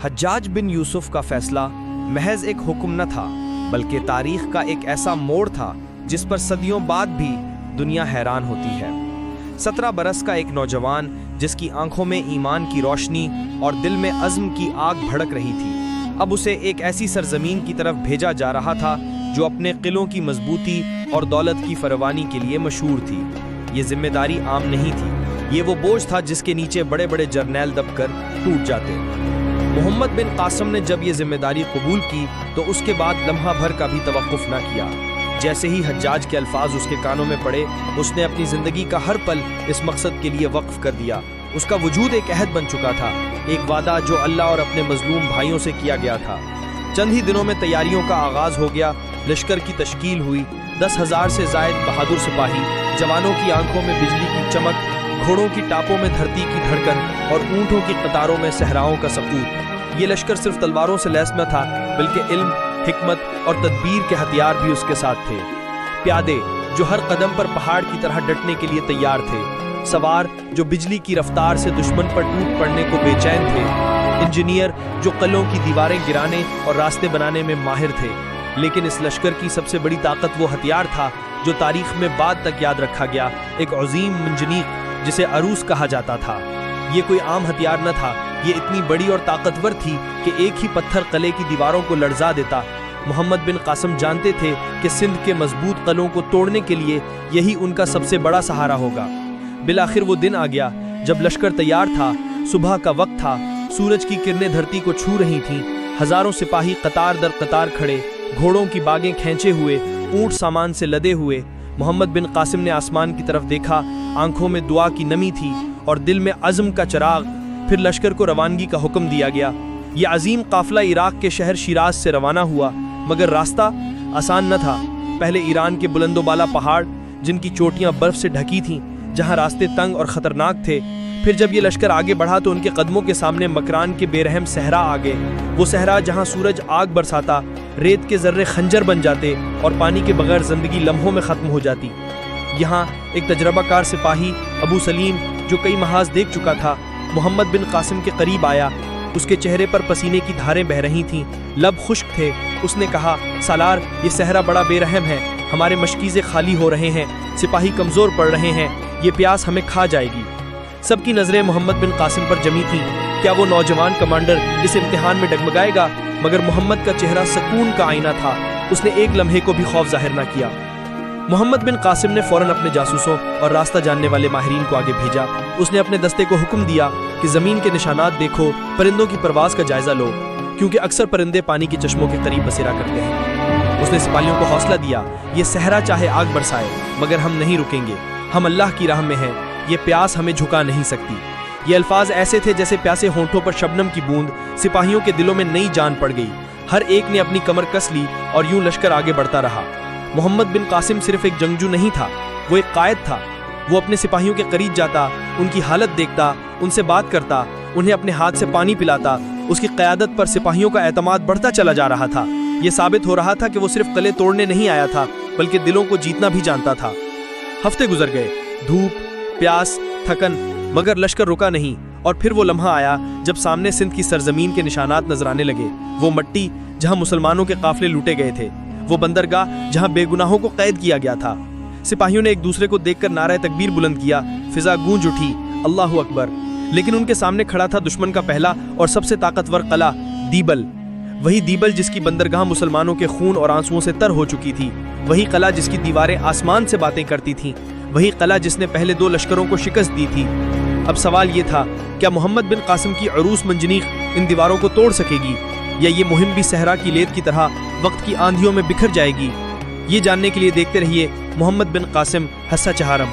حجاج بن یوسف کا فیصلہ محض ایک حکم نہ تھا بلکہ تاریخ کا ایک ایسا موڑ تھا جس پر صدیوں بعد بھی دنیا حیران ہوتی ہے۔ 17 برس کا ایک نوجوان جس کی آنکھوں میں ایمان کی روشنی اور دل میں عزم کی آگ بھڑک رہی تھی، اب اسے ایک ایسی سرزمین کی طرف بھیجا جا رہا تھا جو اپنے قلعوں کی مضبوطی اور دولت کی فراوانی کے لیے مشہور تھی۔ یہ ذمہ داری عام نہیں تھی، یہ وہ بوجھ تھا جس کے نیچے بڑے بڑے جرنیل دب کر ٹوٹ جاتے۔ محمد بن قاسم نے جب یہ ذمہ داری قبول کی تو اس کے بعد لمحہ بھر کا بھی توقف نہ کیا۔ جیسے ہی حجاج کے الفاظ اس کے کانوں میں پڑے، اس نے اپنی زندگی کا ہر پل اس مقصد کے لیے وقف کر دیا۔ اس کا وجود ایک عہد بن چکا تھا، ایک وعدہ جو اللہ اور اپنے مظلوم بھائیوں سے کیا گیا تھا۔ چند ہی دنوں میں تیاریوں کا آغاز ہو گیا، لشکر کی تشکیل ہوئی۔ 10,000 سے زائد بہادر سپاہی، جوانوں کی آنکھوں میں بجلی کی چمک، گھوڑوں کی ٹاپوں میں دھرتی کی دھڑکن اور اونٹوں کی قطاروں میں صحراؤں کا سکوت۔ یہ لشکر صرف تلواروں سے لیس نہ تھا بلکہ علم، حکمت اور تدبیر کے ہتھیار بھی اس کے ساتھ تھے۔ پیادے جو ہر قدم پر پہاڑ کی طرح ڈٹنے کے لیے تیار تھے، سوار جو بجلی کی رفتار سے دشمن پر ٹوٹ پڑنے کو بے چین تھے، انجینئر جو قلعوں کی دیواریں گرانے اور راستے بنانے میں ماہر تھے۔ لیکن اس لشکر کی سب سے بڑی طاقت وہ ہتھیار تھا جو تاریخ میں بعد تک یاد رکھا گیا، ایک عظیم منجنیق جسے عروس کہا جاتا تھا۔ یہ کوئی عام ہتھیار نہ تھا، یہ اتنی بڑی اور طاقتور تھی کہ ایک ہی پتھر قلعے کی دیواروں کو لرزا دیتا۔ محمد بن قاسم جانتے تھے کہ سندھ کے مضبوط قلعوں کو توڑنے کے لیے یہی ان کا سب سے بڑا سہارا ہوگا۔ بالآخر وہ دن آ گیا جب لشکر تیار تھا، صبح کا وقت تھا، سورج کی کرنیں دھرتی کو چھو رہی تھیں، ہزاروں سپاہی قطار در قطار کھڑے، گھوڑوں کی باگیں کھینچے ہوئے، اونٹ سامان سے لدے ہوئے۔ محمد بن قاسم نے آسمان کی طرف دیکھا، آنکھوں میں دعا کی نمی تھی اور دل میں عزم کا چراغ۔ پھر لشکر کو روانگی کا حکم دیا گیا۔ یہ عظیم قافلہ عراق کے شہر شیراز سے روانہ ہوا، مگر راستہ آسان نہ تھا۔ پہلے ایران کے بلند و بالا پہاڑ جن کی چوٹیاں برف سے ڈھکی تھیں، جہاں راستے تنگ اور خطرناک تھے۔ پھر جب یہ لشکر آگے بڑھا تو ان کے قدموں کے سامنے مکران کے بے رحم صحرا آ گئے، وہ صحرا جہاں سورج آگ برساتا، ریت کے ذرے خنجر بن جاتے اور پانی کے بغیر زندگی لمحوں میں ختم ہو جاتی۔ یہاں ایک تجربہ کار سپاہی ابو سلیم جو کئی محاذ دیکھ چکا تھا، محمد بن قاسم کے قریب آیا۔ اس کے چہرے پر پسینے کی دھاریں بہ رہی تھیں، لب خشک تھے۔ اس نے کہا، سالار، یہ صحرا بڑا بے رحم ہے، ہمارے مشکیزیں خالی ہو رہے ہیں، سپاہی کمزور پڑ رہے ہیں، یہ پیاس ہمیں کھا جائے گی۔ سب کی نظریں محمد بن قاسم پر جمی تھیں۔ کیا وہ نوجوان کمانڈر اس امتحان میں ڈگمگائے گا؟ مگر محمد کا چہرہ سکون کا آئینہ تھا، اس نے ایک لمحے کو بھی خوف ظاہر نہ کیا۔ محمد بن قاسم نے فوراً اپنے جاسوسوں اور راستہ جاننے والے ماہرین کو آگے بھیجا۔ اس نے اپنے دستے کو حکم دیا کہ زمین کے نشانات دیکھو، پرندوں کی پرواز کا جائزہ لو، کیونکہ اکثر پرندے پانی کے چشموں کے قریب بسیرا کرتے ہیں۔ اس نے سپاہیوں کو حوصلہ دیا، یہ صحرا چاہے آگ برسائے مگر ہم نہیں رکیں گے، ہم اللہ کی راہ میں ہیں، یہ پیاس ہمیں جھکا نہیں سکتی۔ یہ الفاظ ایسے تھے جیسے پیاسے ہونٹوں پر شبنم کی بوند۔ سپاہیوں کے دلوں میں نئی جان پڑ گئی، ہر ایک نے اپنی کمر کس لی اور یوں لشکر آگے بڑھتا رہا۔ محمد بن قاسم صرف ایک جنگجو نہیں تھا، وہ ایک قائد تھا۔ وہ اپنے سپاہیوں کے قریب جاتا، ان کی حالت دیکھتا، ان سے بات کرتا، انہیں اپنے ہاتھ سے پانی پلاتا۔ اس کی قیادت پر سپاہیوں کا اعتماد بڑھتا چلا جا رہا تھا۔ یہ ثابت ہو رہا تھا کہ وہ صرف قلعے توڑنے نہیں آیا تھا بلکہ دلوں کو جیتنا بھی جانتا تھا۔ ہفتے گزر گئے، دھوپ، پیاس، تھکن، مگر لشکر رکا نہیں۔ اور پھر وہ لمحہ آیا جب سامنے سندھ کی سرزمین کے نشانات نظر آنے لگے۔ وہ مٹی جہاں مسلمانوں کے قافلے لوٹے گئے تھے، وہ بندرگاہ جہاں بے گناہوں کو قید کیا گیا تھا۔ سپاہیوں نے ایک دوسرے کو دیکھ کر نعرہ تکبیر بلند کیا، فضا گونج اٹھی، اللہ اکبر۔ لیکن ان کے سامنے کھڑا تھا دشمن کا پہلا اور سب سے طاقتور قلعہ، دیبل۔ وہی دیبل جس کی بندرگاہ مسلمانوں کے خون اور آنسوؤں سے تر ہو چکی تھی، وہی قلعہ جس کی دیواریں آسمان سے باتیں کرتی تھیں، وہی قلعہ جس نے پہلے 2 لشکروں کو شکست دی تھی۔ اب سوال یہ تھا، کیا محمد بن قاسم کی عروس منجنیق ان دیواروں کو توڑ سکے گی، یا یہ مہم بھی صحرا کی لیت کی طرح وقت کی آندھیوں میں بکھر جائے گی؟ یہ جاننے کے لیے دیکھتے رہیے محمد بن قاسم حصہ چہارم۔